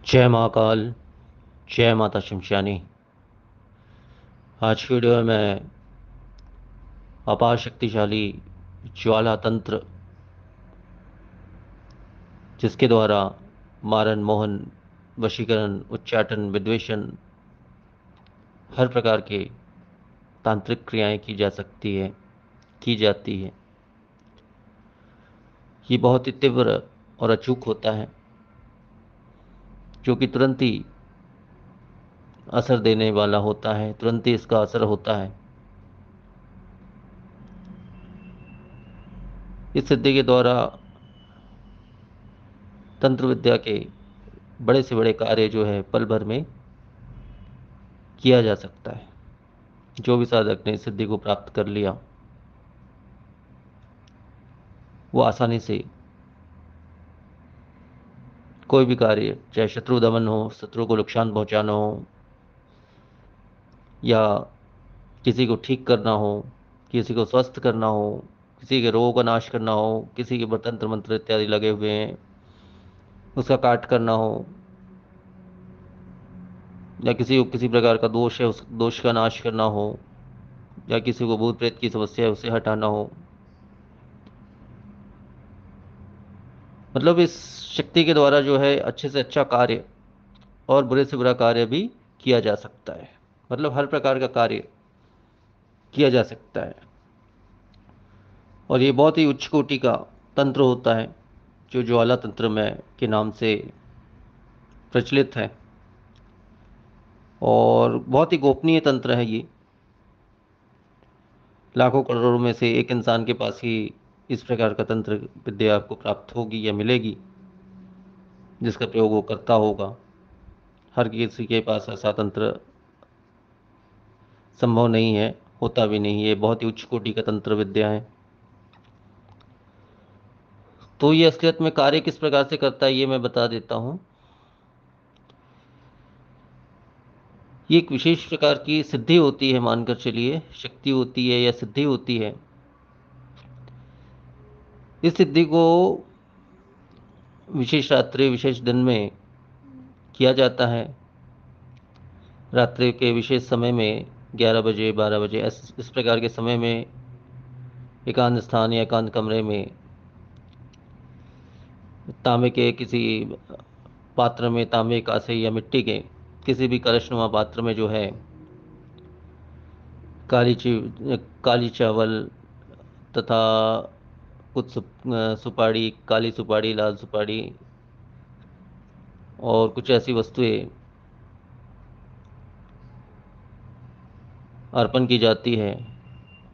जय महाकाल। जय माता शमशानी। आज की वीडियो में मैं अपार शक्तिशाली ज्वाला तंत्र, जिसके द्वारा मारन मोहन, वशीकरण, उच्चाटन, विद्वेषण, हर प्रकार के तांत्रिक क्रियाएं की जा सकती है, की जाती है। ये बहुत ही तीव्र और अचूक होता है, जो कि तुरंत ही असर देने वाला होता है, तुरंत ही इसका असर होता है। इस सिद्धि के द्वारा तंत्र विद्या के बड़े से बड़े कार्य जो है पल भर में किया जा सकता है। जो भी साधक ने इस सिद्धि को प्राप्त कर लिया, वो आसानी से कोई भी कार्य, चाहे शत्रु दमन हो, शत्रु को नुकसान पहुंचाना हो, या किसी को ठीक करना हो, किसी को स्वस्थ करना हो, किसी के रोगों का नाश करना हो, किसी के तंत्र मंत्र इत्यादि लगे हुए हैं उसका काट करना हो, या किसी को किसी प्रकार का दोष है उस दोष का नाश करना हो, या किसी को भूत प्रेत की समस्या है उसे हटाना हो, मतलब इस शक्ति के द्वारा जो है अच्छे से अच्छा कार्य और बुरे से बुरा कार्य भी किया जा सकता है। मतलब हर प्रकार का कार्य किया जा सकता है। और ये बहुत ही उच्च कोटि का तंत्र होता है, जो ज्वाला तंत्र में के नाम से प्रचलित है। और बहुत ही गोपनीय तंत्र है ये। लाखों करोड़ों में से एक इंसान के पास ही इस प्रकार का तंत्र विद्या आपको प्राप्त होगी या मिलेगी, जिसका प्रयोग वो करता होगा। हर किसी के पास ऐसा तंत्र संभव नहीं है, होता भी नहीं। ये बहुत ही उच्च कोटि का तंत्र विद्या है। तो ये असलियत में कार्य किस प्रकार से करता है, ये मैं बता देता हूँ। ये एक विशेष प्रकार की सिद्धि होती है, मानकर चलिए शक्ति होती है या सिद्धि होती है। इस सिद्धि को विशेष रात्रि, विशेष दिन में किया जाता है। रात्रि के विशेष समय में 11 बजे, 12 बजे, इस प्रकार के समय में एकांत स्थान या एकांत कमरे में तांबे के किसी पात्र में, तांबे कांसे या मिट्टी के किसी भी कलशनुमा पात्र में जो है काली ची काली चावल तथा कुछ सुपारी, काली सुपारी, लाल सुपारी और कुछ ऐसी वस्तुएं अर्पण की जाती है।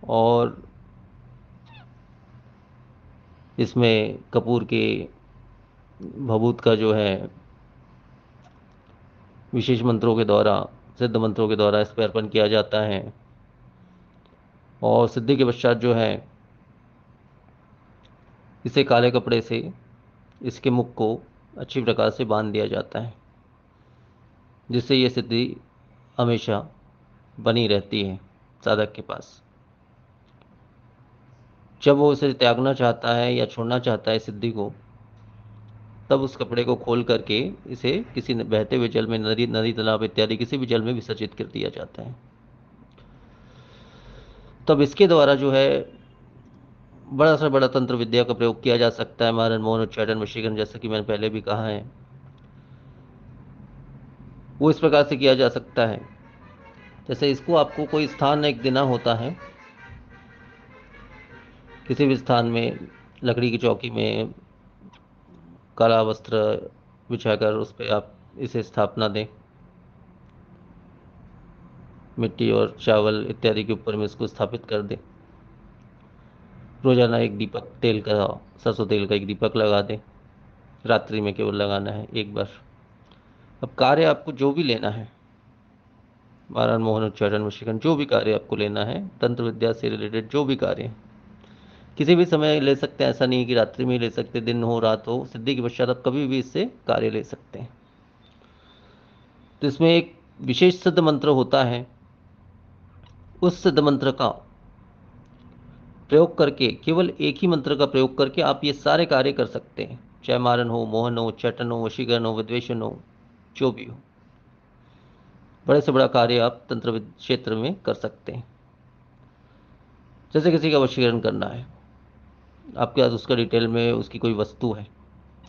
और इसमें कपूर के भभूत का जो है विशेष मंत्रों के द्वारा, सिद्ध मंत्रों के द्वारा इस पर अर्पण किया जाता है। और सिद्धि के पश्चात जो है इसे काले कपड़े से इसके मुख को अच्छी प्रकार से बांध दिया जाता है, जिससे ये सिद्धि हमेशा बनी रहती है साधक के पास। जब वो इसे त्यागना चाहता है या छोड़ना चाहता है सिद्धि को, तब उस कपड़े को खोल करके इसे किसी बहते हुए जल में, नदी नदी तालाब इत्यादि किसी भी जल में विसर्जित कर दिया जाता है। तब इसके द्वारा जो है बड़ा से बड़ा तंत्र विद्या का प्रयोग किया जा सकता है। मारन मोहन, उच्चाटन, वशीकरण, जैसा कि मैंने पहले भी कहा है, वो इस प्रकार से किया जा सकता है। जैसे इसको आपको कोई स्थान एक देना होता है, किसी भी स्थान में लकड़ी की चौकी में काला वस्त्र बिछाकर उस पर आप इसे स्थापना दें, मिट्टी और चावल इत्यादि के ऊपर में इसको स्थापित कर दें। रोजाना एक दीपक तेल का, सरसों तेल का एक दीपक लगा दें। रात्रि में केवल लगाना है एक बार। अब कार्य आपको जो भी लेना है, वाराण मोहन, उच्चारण, वशीकरण, जो भी कार्य आपको लेना है तंत्र विद्या से रिलेटेड, जो भी कार्य है, किसी भी समय ले सकते हैं। ऐसा नहीं है कि रात्रि में ही ले सकते, दिन हो रात हो, सिद्धि के पश्चात आप कभी भी इससे कार्य ले सकते हैं। तो इसमें एक विशेष सिद्ध मंत्र होता है। उस सिद्ध मंत्र का प्रयोग करके, केवल एक ही मंत्र का प्रयोग करके आप ये सारे कार्य कर सकते हैं। चाहे मारन हो, मोहन हो, उच्चाटन हो, वशीकरण हो, विद्वेषण हो, जो भी हो, बड़े से बड़ा कार्य आप तंत्र क्षेत्र में कर सकते हैं। जैसे किसी का वशीकरण करना है, आपके पास उसका डिटेल में उसकी कोई वस्तु है,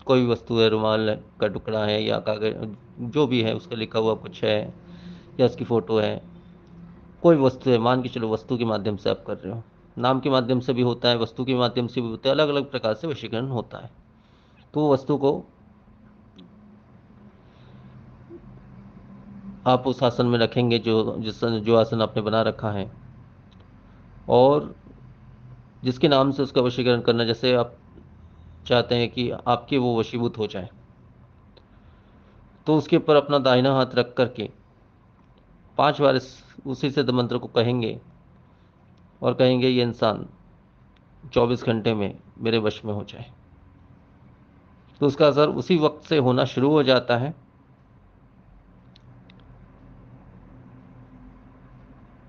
कोई भी वस्तु है, रुमाल का टुकड़ा है या कागज, जो भी है उसका लिखा हुआ कुछ है, या उसकी फ़ोटो है, कोई वस्तु है, मान के चलो वस्तु के माध्यम से आप कर रहे हो। नाम के माध्यम से भी होता है, वस्तु के माध्यम से भी होता है, अलग अलग प्रकार से वशीकरण होता है। तो वो वस्तु को आप उस आसन में रखेंगे जो आसन आपने बना रखा है, और जिसके नाम से उसका वशीकरण करना, जैसे आप चाहते हैं कि आपके वो वशीभूत हो जाए, तो उसके ऊपर अपना दाहिना हाथ रख करके 5 बार उसी सिद्ध मंत्र को कहेंगे, और कहेंगे ये इंसान 24 घंटे में मेरे वश में हो जाए। तो उसका असर उसी वक्त से होना शुरू हो जाता है,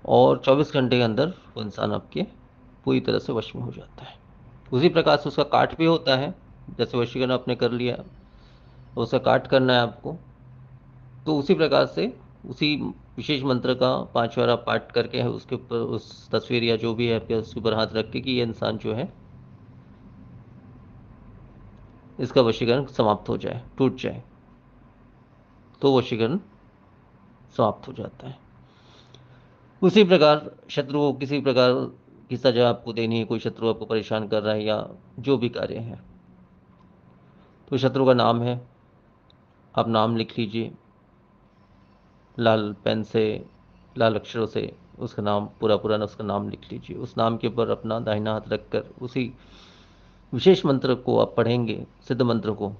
और 24 घंटे के अंदर वो इंसान आपके पूरी तरह से वश में हो जाता है। उसी प्रकार से उसका काट भी होता है। जैसे वशीकरण आपने कर लिया, उसका काट करना है आपको, तो उसी प्रकार से उसी विशेष मंत्र का 5 बार आप पाठ करके उसके ऊपर उस तस्वीर या जो भी है आपके उसके ऊपर हाथ रख के कि ये इंसान जो है इसका वशीकरण समाप्त हो जाए, टूट जाए, तो वशीकरण समाप्त हो जाता है। उसी प्रकार शत्रु को किसी प्रकार की सजा आपको देनी है, कोई शत्रु आपको परेशान कर रहा है या जो भी कार्य है, तो शत्रु का नाम है, आप नाम लिख लीजिए लाल पेन से, लाल अक्षरों से उसका नाम पूरा पूरा उसका नाम लिख लीजिए। उस नाम के ऊपर अपना दाहिना हाथ रखकर उसी विशेष मंत्र को आप पढ़ेंगे, सिद्ध मंत्र को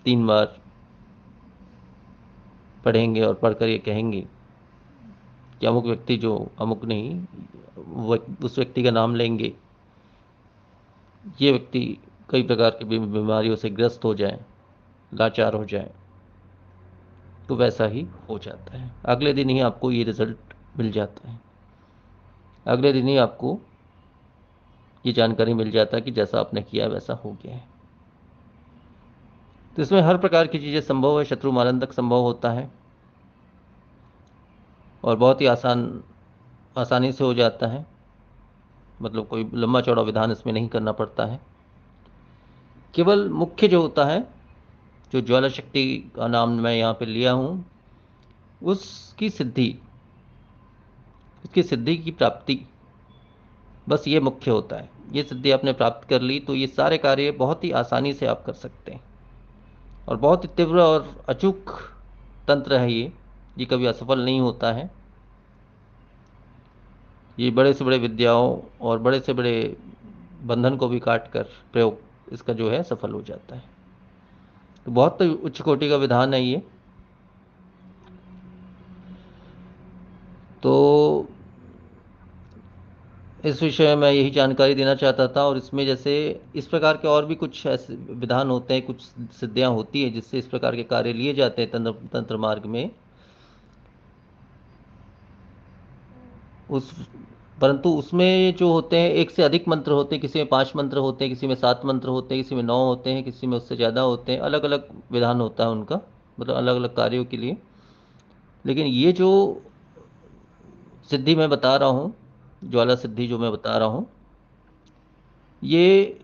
3 बार पढ़ेंगे, और पढ़कर ये कहेंगे कि अमुक व्यक्ति, जो अमुक नहीं, उस व्यक्ति का नाम लेंगे, ये व्यक्ति कई प्रकार की बीमारियों से ग्रस्त हो जाए, लाचार हो जाए, तो वैसा ही हो जाता है। अगले दिन ही आपको ये रिजल्ट मिल जाता है, अगले दिन ही आपको ये जानकारी मिल जाता है कि जैसा आपने किया वैसा हो गया है। तो इसमें हर प्रकार की चीज़ें संभव है, शत्रु मारन तक संभव होता है, और बहुत ही आसानी से हो जाता है। मतलब कोई लंबा चौड़ा विधान इसमें नहीं करना पड़ता है। केवल मुख्य जो होता है, जो ज्वाला शक्ति का नाम मैं यहाँ पे लिया हूँ, उसकी सिद्धि, उसकी सिद्धि की प्राप्ति, बस ये मुख्य होता है। ये सिद्धि आपने प्राप्त कर ली तो ये सारे कार्य बहुत ही आसानी से आप कर सकते हैं, और बहुत ही तीव्र और अचूक तंत्र है ये कभी असफल नहीं होता है। ये बड़े से बड़े विद्याओं और बड़े से बड़े बंधन को भी काट कर प्रयोग इसका जो है सफल हो जाता है। तो बहुत उच्च कोटि का विधान है ये। तो इस विषय में मैं यही जानकारी देना चाहता था, और इसमें जैसे इस प्रकार के और भी कुछ ऐसे विधान होते हैं, कुछ सिद्धियां होती है जिससे इस प्रकार के कार्य लिए जाते हैं तंत्र मार्ग में। उस परंतु उसमें जो होते हैं, एक से अधिक मंत्र होते हैं, किसी में 5 मंत्र होते हैं, किसी में 7 मंत्र होते हैं, किसी में 9 होते हैं, किसी में उससे ज़्यादा होते हैं, अलग अलग विधान होता है उनका, मतलब अलग अलग कार्यों के लिए। लेकिन ये जो सिद्धि मैं बता रहा हूँ, ज्वाला सिद्धि जो मैं बता रहा हूँ, ये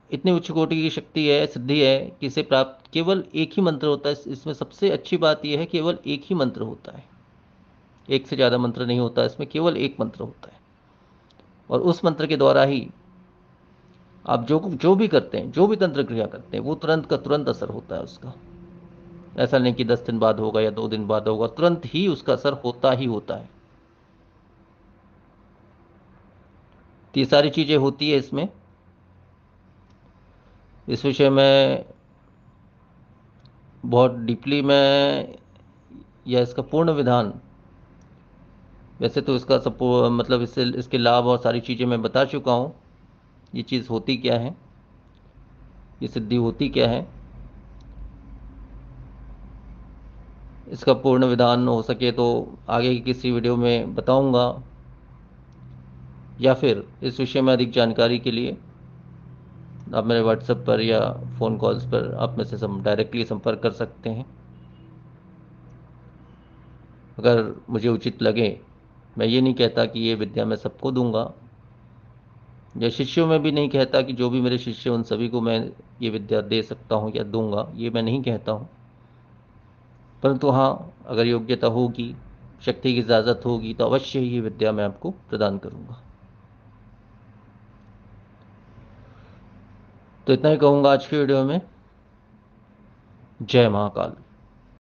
इतनी उच्च कोटि की शक्ति है, सिद्धि है, कि इसे प्राप्त केवल एक ही मंत्र होता है। इसमें सबसे अच्छी बात यह है केवल एक ही मंत्र होता है, एक से ज़्यादा मंत्र नहीं होता, इसमें केवल एक मंत्र होता है, और उस मंत्र के द्वारा ही आप जो जो भी करते हैं, जो भी तंत्र क्रिया करते हैं, वो तुरंत का तुरंत असर होता है उसका। ऐसा नहीं कि 10 दिन बाद होगा या 2 दिन बाद होगा, तुरंत ही उसका असर होता ही होता है। तो ये सारी चीज़ें होती है इसमें। इस विषय में बहुत डीपली मैं, या इसका पूर्ण विधान, वैसे तो इसका मतलब इससे इसके लाभ और सारी चीज़ें मैं बता चुका हूँ। ये चीज़ होती क्या है, ये सिद्धि होती क्या है, इसका पूर्ण विधान हो सके तो आगे की किसी वीडियो में बताऊंगा, या फिर इस विषय में अधिक जानकारी के लिए आप मेरे व्हाट्सएप पर या फ़ोन कॉल्स पर आप मेरे से डायरेक्टली संपर्क कर सकते हैं। अगर मुझे उचित लगे, मैं ये नहीं कहता कि ये विद्या मैं सबको दूंगा, या शिष्यों में भी नहीं कहता कि जो भी मेरे शिष्य उन सभी को मैं ये विद्या दे सकता हूँ या दूंगा, ये मैं नहीं कहता हूँ। परंतु हाँ, अगर योग्यता होगी, शक्ति की इजाज़त होगी, तो अवश्य ही ये विद्या मैं आपको प्रदान करूंगा। तो इतना ही कहूंगा आज की वीडियो में। जय महाकाल।